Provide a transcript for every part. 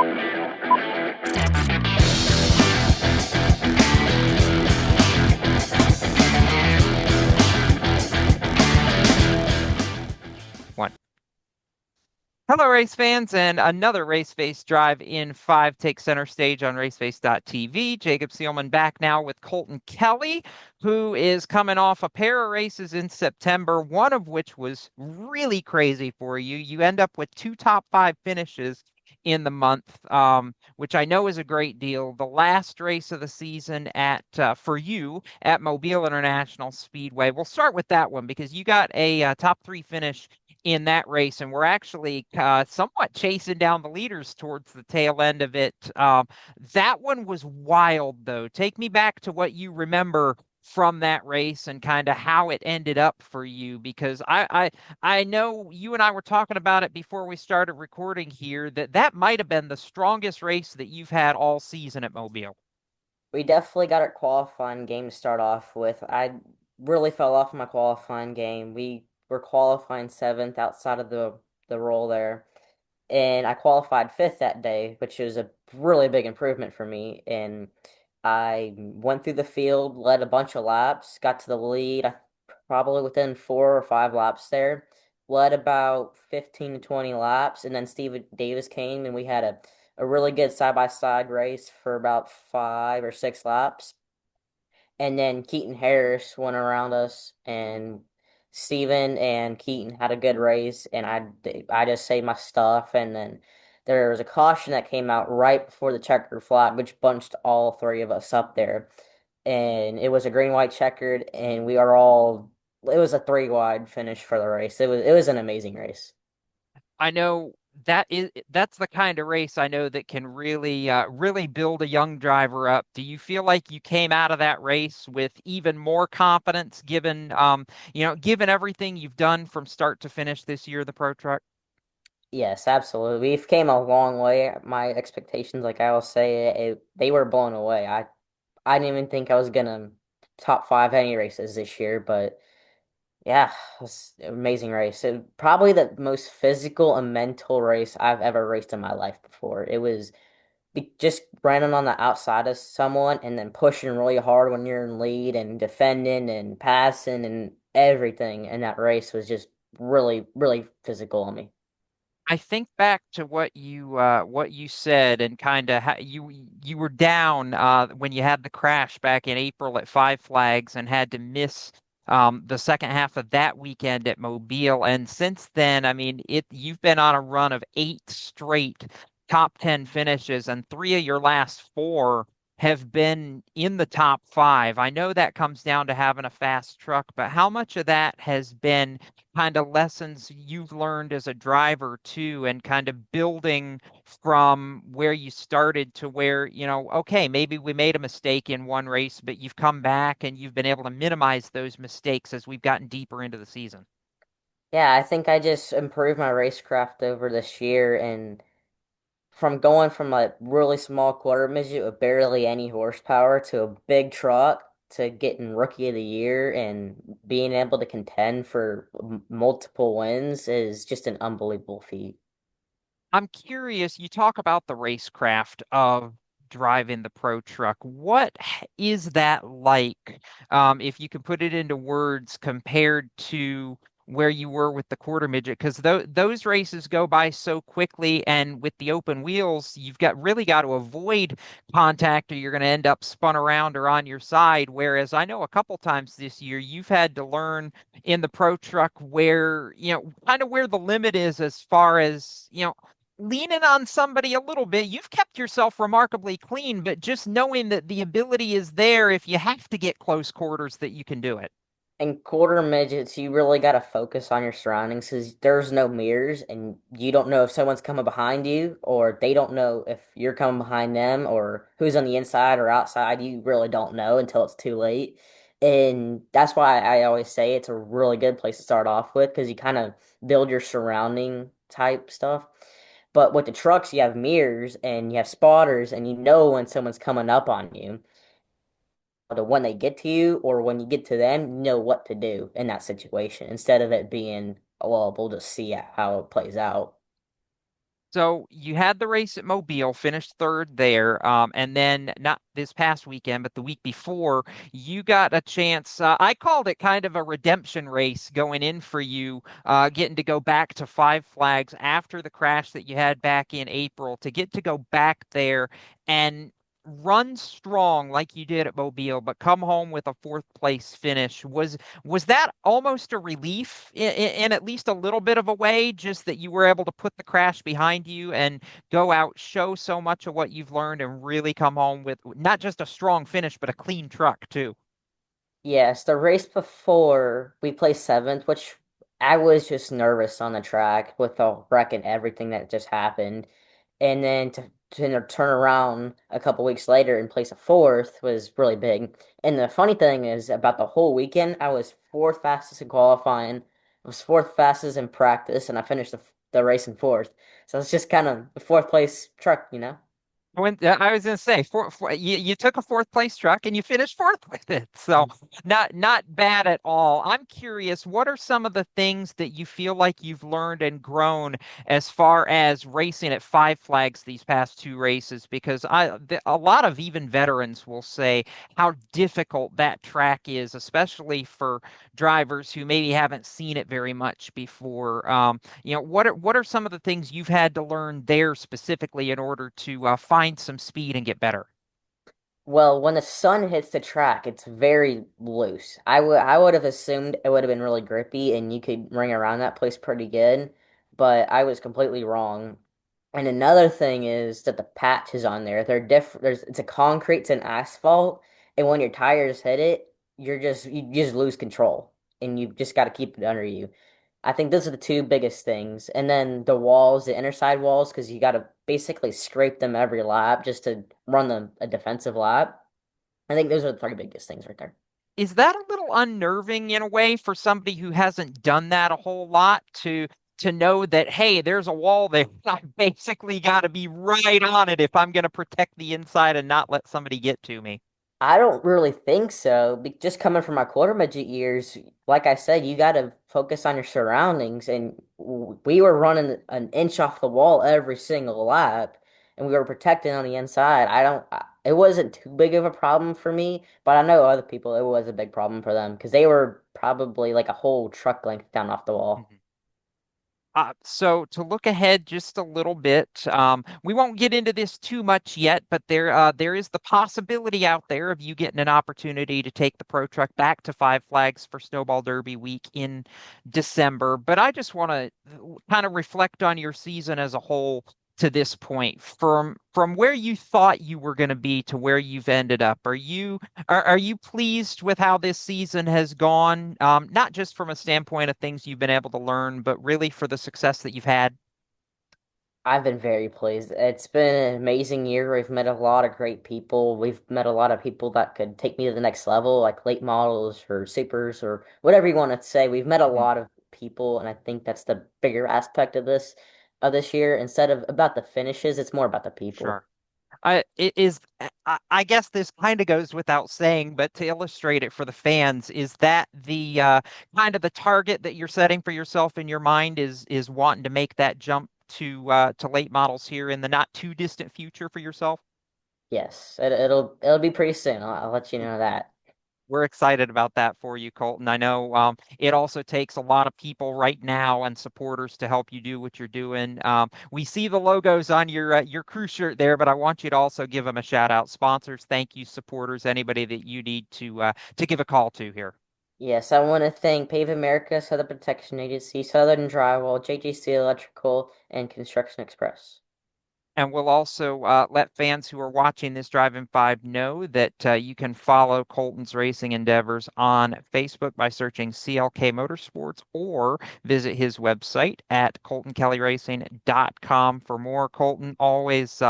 One. Hello, race fans, and another Race Face Drive in 5 takes center stage on raceface.tv. Jacob Seelman back now with Colton Kelly, who is coming off a pair of races in September, one of which was really crazy for you. You end up with two top five finishes in the month, which I know is a great deal. The last race of the season at for you at Mobile International Speedway. We'll start with that one because you got a top three finish in that race, and we're actually somewhat chasing down the leaders towards the tail end of it. That one was wild, though. Take me back to what you remember from that race and kind of how it ended up for you, because I know you and I were talking about it before we started recording here that that might have been the strongest race that you've had all season at Mobile. We definitely got our qualifying game to start off with. I really fell off in my qualifying game. We were qualifying seventh outside of the roll there, and I qualified fifth that day, which was a really big improvement for me. And I went through the field, led a bunch of laps, got to the lead, probably within 4 or 5 laps there. Led about 15 to 20 laps, and then Steve Davis came, and we had a really good side by side race for about 5 or 6 laps. And then Keaton Harris went around us, and Steven and Keaton had a good race, and I just saved my stuff. And then there was a caution that came out right before the checkered flag, which bunched all three of us up there. And it was a green white checkered, and we are all. It was a three wide finish for the race. It was an amazing race. I know that's the kind of race I know that can really build a young driver up. Do you feel like you came out of that race with even more confidence given given everything you've done from start to finish this year, the Pro Truck? Yes, absolutely. We've came a long way. My expectations, like I will say, they were blown away. I didn't even think I was gonna top five any races this year, but yeah, it was an amazing race. Probably the most physical and mental race I've ever raced in my life before. It was just running on the outside of someone and then pushing really hard when you're in lead and defending and passing and everything. And that race was just really, really physical on me. I think back to what you said and kind of how you were down when you had the crash back in April at Five Flags and had to miss the second half of that weekend at Mobile. And since then, I mean, it you've been on a run of eight straight top 10 finishes, and three of your last four have been in the top five. I know that comes down to having a fast truck, but how much of that has been kind of lessons you've learned as a driver too, and kind of building from where you started to where, okay, maybe we made a mistake in one race, but you've come back and you've been able to minimize those mistakes as we've gotten deeper into the season. Yeah, I think I just improved my racecraft over this year, and from going from a really small quarter midget with barely any horsepower to a big truck to getting rookie of the year and being able to contend for multiple wins is just an unbelievable feat. I'm curious, you talk about the racecraft of driving the pro truck. Is that like, if you can put it into words, compared to where you were with the quarter midget? Because those races go by so quickly, and with the open wheels, you've got to avoid contact, or you're going to end up spun around or on your side. Whereas I know a couple times this year, you've had to learn in the pro truck where, kind of where the limit is as far as, leaning on somebody a little bit. You've kept yourself remarkably clean, but just knowing that the ability is there if you have to get close quarters that you can do it. In quarter midgets, you really got to focus on your surroundings because there's no mirrors, and you don't know if someone's coming behind you, or they don't know if you're coming behind them, or who's on the inside or outside. You really don't know until it's too late. And that's why I always say it's a really good place to start off with because you kind of build your surrounding type stuff. But with the trucks, you have mirrors and you have spotters, and you know when someone's coming up on you to when they get to you or when you get to them, know what to do in that situation instead of it being, well, we'll just see how it plays out. So you had the race at Mobile, finished third there, and then not this past weekend, but the week before, you got a chance. I called it kind of a redemption race going in for you, getting to go back to Five Flags after the crash that you had back in April, to get to go back there and run strong like you did at Mobile, but come home with a fourth place finish. Was that almost a relief in at least a little bit of a way, just that you were able to put the crash behind you and go out, show so much of what you've learned, and really come home with not just a strong finish, but a clean truck too? Yes, the race before we placed seventh, which I was just nervous on the track with the wreck and everything that just happened. And then to turn around a couple weeks later and place a fourth was really big. And the funny thing is, about the whole weekend, I was fourth fastest in qualifying, I was fourth fastest in practice, and I finished the race in fourth. So it's just kind of the fourth place truck, you know? I was going to say, you took a fourth place truck and you finished fourth with it, so not bad at all. I'm curious, what are some of the things that you feel like you've learned and grown as far as racing at Five Flags these past two races? Because a lot of even veterans will say how difficult that track is, especially for drivers who maybe haven't seen it very much before. What are some of the things you've had to learn there specifically in order to find some speed and get better? Well, when the sun hits the track, it's very loose. I would have assumed it would have been really grippy and you could ring around that place pretty good, but I was completely wrong. And another thing is that the patches on there, they're different. It's a concrete, it's an asphalt, and when your tires hit it, you just lose control and you just got to keep it under you. I think those are the two biggest things. And then the walls, the inner side walls, because you got to basically scrape them every lap just to run them a defensive lap. I think those are the three biggest things right there. Is that a little unnerving in a way for somebody who hasn't done that a whole lot to know that, hey, there's a wall there. I basically got to be right on it if I'm going to protect the inside and not let somebody get to me. I don't really think so. Just coming from my quarter midget years, like I said, you got to focus on your surroundings. And we were running an inch off the wall every single lap, and we were protecting on the inside. It wasn't too big of a problem for me, but I know other people, it was a big problem for them because they were probably like a whole truck length down off the wall. Mhm. So to look ahead just a little bit, we won't get into this too much yet, but there is the possibility out there of you getting an opportunity to take the Pro Truck back to Five Flags for Snowball Derby week in December. But I just want to kind of reflect on your season as a whole to this point, from where you thought you were going to be to where you've ended up. Are you pleased with how this season has gone? Not just from a standpoint of things you've been able to learn, but really for the success that you've had. I've been very pleased. It's been an amazing year. We've met a lot of great people. We've met a lot of people that could take me to the next level, like late models or supers or whatever you want to say. We've met a Mhm. lot of people, and I think that's the bigger aspect of this year. Instead of about the finishes, it's more about the people. Sure. It is, I guess this kind of goes without saying, but to illustrate it for the fans, is that the kind of the target that you're setting for yourself in your mind is wanting to make that jump to late models here in the not too distant future for yourself? Yes, it'll be pretty soon. I'll let you know that. We're excited about that for you, Colton. I know it also takes a lot of people right now and supporters to help you do what you're doing. We see the logos on your crew shirt there, but I want you to also give them a shout out. Sponsors, thank you, supporters, anybody that you need to give a call to here. Yes, I want to thank Pave America, Southern Protection Agency, Southern Drywall, JJC Electrical, and Construction Express. And we'll also let fans who are watching this Drive in 5 know that you can follow Colton's racing endeavors on Facebook by searching CLK Motorsports or visit his website at coltonkellyracing.com for more. Colton, always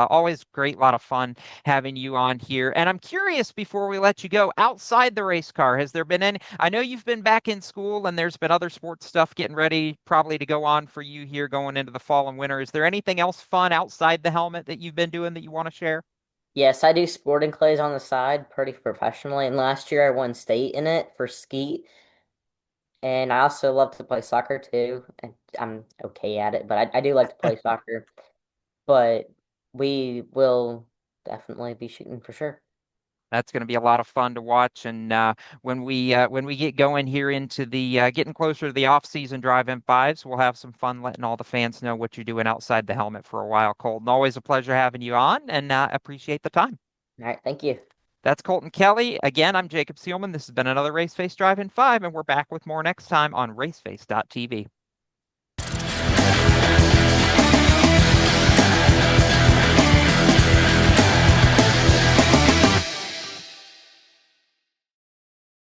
great, lot of fun having you on here. And I'm curious before we let you go, outside the race car, has there been any? I know you've been back in school and there's been other sports stuff getting ready probably to go on for you here going into the fall and winter. Is there anything else fun outside the helmet that you've been doing that you want to share? Yes, I do sporting clays on the side pretty professionally, and last year I won state in it for skeet, and I also love to play soccer too. And I'm okay at it, but I do like to play soccer. but we will definitely be shooting for sure. That's going to be a lot of fun to watch. And when we get going here into the getting closer to the off-season drive M5s, we'll have some fun letting all the fans know what you're doing outside the helmet for a while, Colton. Always a pleasure having you on, and appreciate the time. All right, thank you. That's Colton Kelly. Again, I'm Jacob Seelman. This has been another Race Face Drive in 5, and we're back with more next time on raceface.tv.